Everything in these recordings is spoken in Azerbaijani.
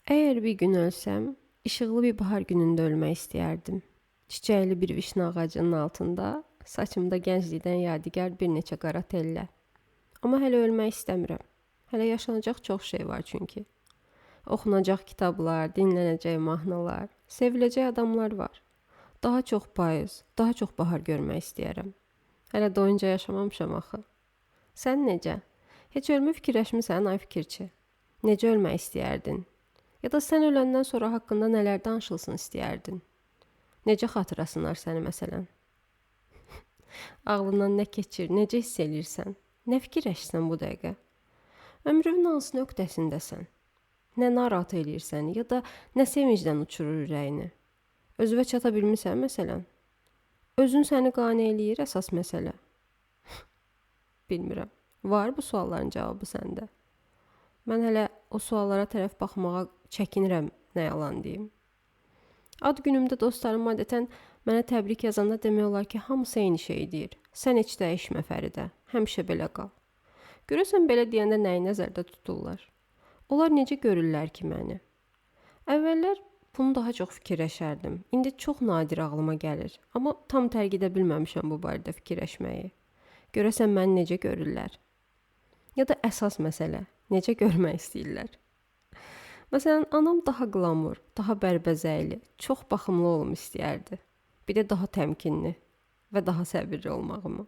Eğer bir gün ölsem, ışıqlı bir bahar günündə ölmək istəyərdim. Çiçəkli bir vişne ağacının altında, saçımda gənclikdən yadigar bir neçə qara tellə. Amma hələ ölmək istəmirəm. Hələ yaşanacaq çox şey var çünki. Oxunacaq kitablar, dinlənəcək mahnılar, seviləcək adamlar var. Daha çox payız, daha çox bahar görmək istəyərəm. Hələ doyunca yaşamamışam axı. Sən necə? Heç ölümü fikirləşmisən, ay fikirçi? Necə ölmək istəyərdin? Ya da sən öləndən sonra haqqında nələr danışılsın istəyərdin? Necə xatırlasınlar səni məsələn? Ağlından nə keçir, necə hiss eləyirsən? Nə fikirləşsən bu dəqiqə? Ömrünün hansı nöqtəsindəsən? Nə narahat eləyirsən ya da nə sevincdən uçurur ürəyini? Özünə çata bilmirsən məsələn? Özün səni qane eləyir əsas məsələ. Bilmirəm. Var bu sualların cavabı səndə? Mən hələ o suallara tərəf baxmağa çəkinirəm, nə yalan deyim. Ad günümdə dostlarım adətən mənə təbrik yazanda demək olar ki, hamısı eyni şey deyir. Sən heç dəyişmə Fəridə, həmişə belə qal. Görəsən belə deyəndə nəyi nəzərdə tuturlar? Onlar necə görürlər ki məni? Əvvəllər bunu daha çox fikirləşərdim. İndi çox nadir ağlıma gəlir. Amma tam tərk edə bilməmişəm bu barədə fikirləşməyi. Görəsən məni necə görürlər? Ya da əsas məsələ, necə görmək istəyirlər? Məsələn, anam daha qlamur, daha bərbəzəkli, çox baxımlı olum istəyərdi. Bir də daha təmkinli və daha səbirli olmağımı.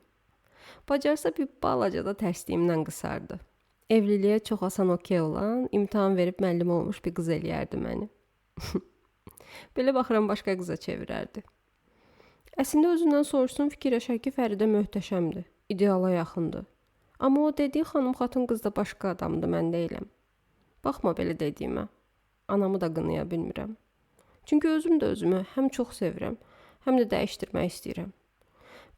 Bacarsa bir balaca da tərsliyimdən qısardı. Evliliyə çox asan okey olan, imtahan verib müəllim olmuş bir qız eləyərdi məni. Belə baxıram başqa qıza çevirərdi. Əslində özündən soruşsun fikirləşər ki, Fəridə möhtəşəmdir, ideala yaxındır. Amma o dediyi xanım xatun qız da başqa adamdır, mən deyiləm. Baxma belə dediyimə. Anamı da qınaya bilmirəm. Çünki özüm də özümü həm çox sevirəm, həm də dəyişdirmək istəyirəm.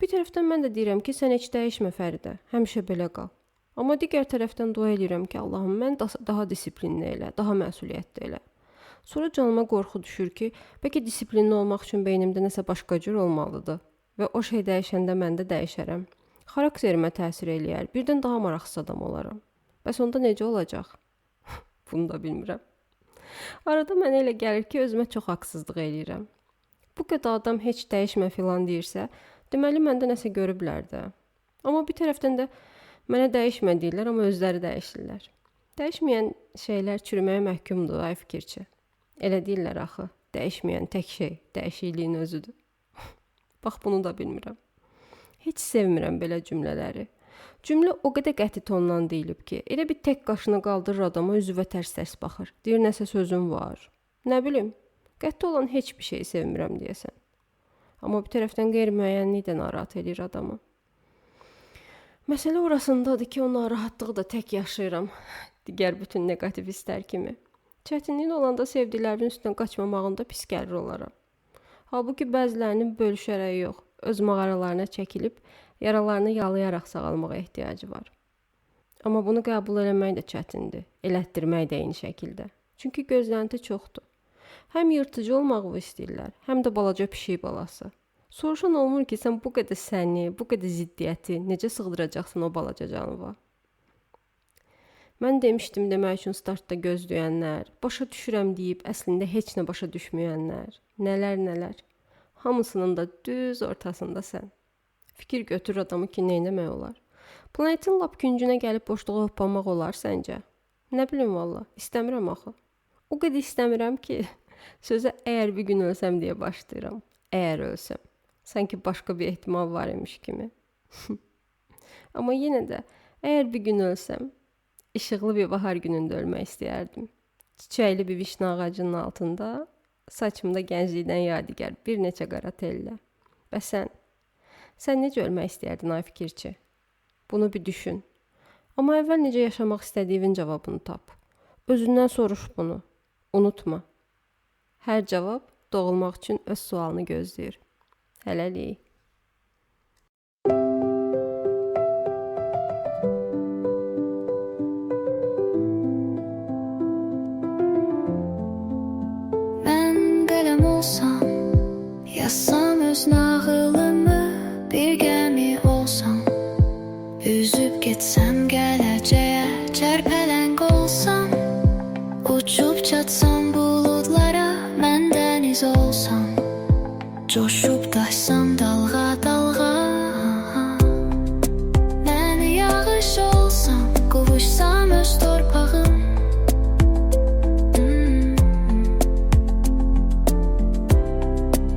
Bir tərəfdən mən də deyirəm ki, sən heç dəyişmə Fəridə, həmişə belə qal. Amma digər tərəfdən dua edirəm ki, Allahım mən daha disiplinli elə, daha məsuliyyətli elə. Sonra canıma qorxu düşür ki, bəlkə disiplinli olmaq üçün beynimdə nəsə başqa cür olmalıdır və o şey dəyişəndə mən də dəyişərəm. Xarakterimə təsir eləyər, birdən daha maraqsız adam olaram. Bəs onda necə olacaq? Bunu da bilmirəm. Arada mənə elə gəlir ki, özümə çox haqsızlıq eləyirəm. Bu qədər adam heç dəyişmə filan deyirsə, deməli məndə nəsə görüblər də. Amma bir tərəfdən də mənə dəyişmə deyirlər, amma özləri dəyişirlər. Dəyişməyən şeylər çürüməyə məhkumdur, ay fikirçi. Elə deyirlər axı, dəyişməyən tək şey dəyişikliyin özüdür. Bax bunu da bilmirəm. Heç sevmirəm belə cümlələri. Cümlə o qədər qəti tondan deyilib ki, elə bir tək qaşını qaldırır adama üzvə tərs-tərs baxır. Deyir nəsə sözüm var. Nə bilim, qəti olan heç bir şey sevmirəm deyəsən. Amma bir tərəfdən qeyri-müəyyənlik də narahat edir adamı. Məsələ orasındadır ki, o narahatlığı da tək yaşayıram. Digər bütün negativ hisslər kimi. Çətinlik olanda sevdiklərimin üstündən qaçmamağında pis gəlir olaram. Halbuki bəzilərinin bölüşərək yox, öz mağaralarına çəkilib, yaralarını yalayaraq sağalmağa ehtiyacı var. Amma bunu qəbul eləmək də çətindir, elətdirmək də eyni şəkildə. Çünki gözlənti çoxdur. Həm yırtıcı olmağı istəyirlər, həm də balaca pişik balası. Soruşan olmur ki, sən bu qədər səni, bu qədər ziddiyyəti necə sığdıracaqsın o balaca canıva? Mən demişdim demək üçün startda gözləyənlər, başa düşürəm deyib əslində heç nə başa düşməyənlər, nələr. Hamısının da düz ortasında sən. Fikir götürür adamı ki, neynəmək olar? Planetin lap küncünə gəlib boşluğa hoppanmaq olar səncə? Nə bilim valla, istəmirəm axı. O qədər istəmirəm ki, sözə əgər bir gün ölsəm deyə başlayıram. Əgər ölsəm. Sanki başqa bir ehtimal var imiş kimi. Amma yenə də, əgər bir gün ölsəm, işıqlı bir bahar günündə ölmək istəyərdim. Çiçəkli bir vişne ağacının altında, saçımda gənclikdən yadigar bir neçə qara tellə. Bəs sən necə ölmək istəyərdin ay fikirçi? Bunu bir düşün. Amma əvvəl necə yaşamaq istədiyin cavabını tap. Özündən soruş bunu. Unutma. Hər cavab doğulmaq üçün öz sualını gözləyir. Hələlik. Mən qələm olsam, yazsam öz nağılımı, bir gəmi olsam, üzüb getsəm gələcəyə, çərpələng olsam, uçub çatsam coşub daşsam dalğa dalğa. Mən yağış olsam, qovuşsam öz torpağım.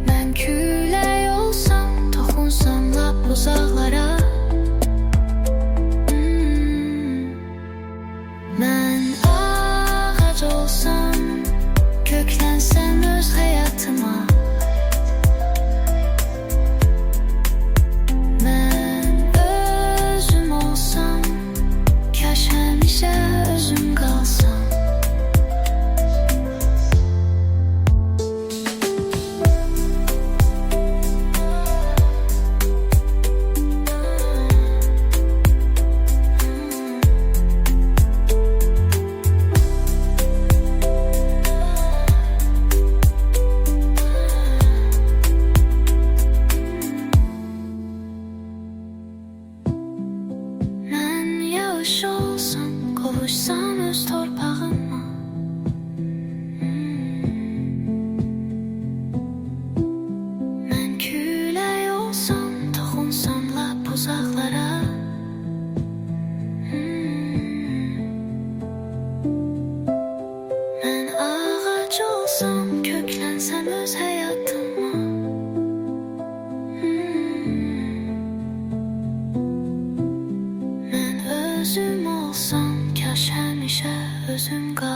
Mən külək olsam, toxunsam lap uzaqlara. Mən ağac olsam, köklənsəm öz həyatıma. Mən özüm olsam, kaş həmişə özüm qalsam. Mən yağış olsam, qovuşsam öz torpağıma. Mən külək olsam, toxunsam lap uzaqlara. Mən ağac olsam, köklənsəm öz həyatıma. Mən özüm olsam, kaş həmişə özüm qalsam.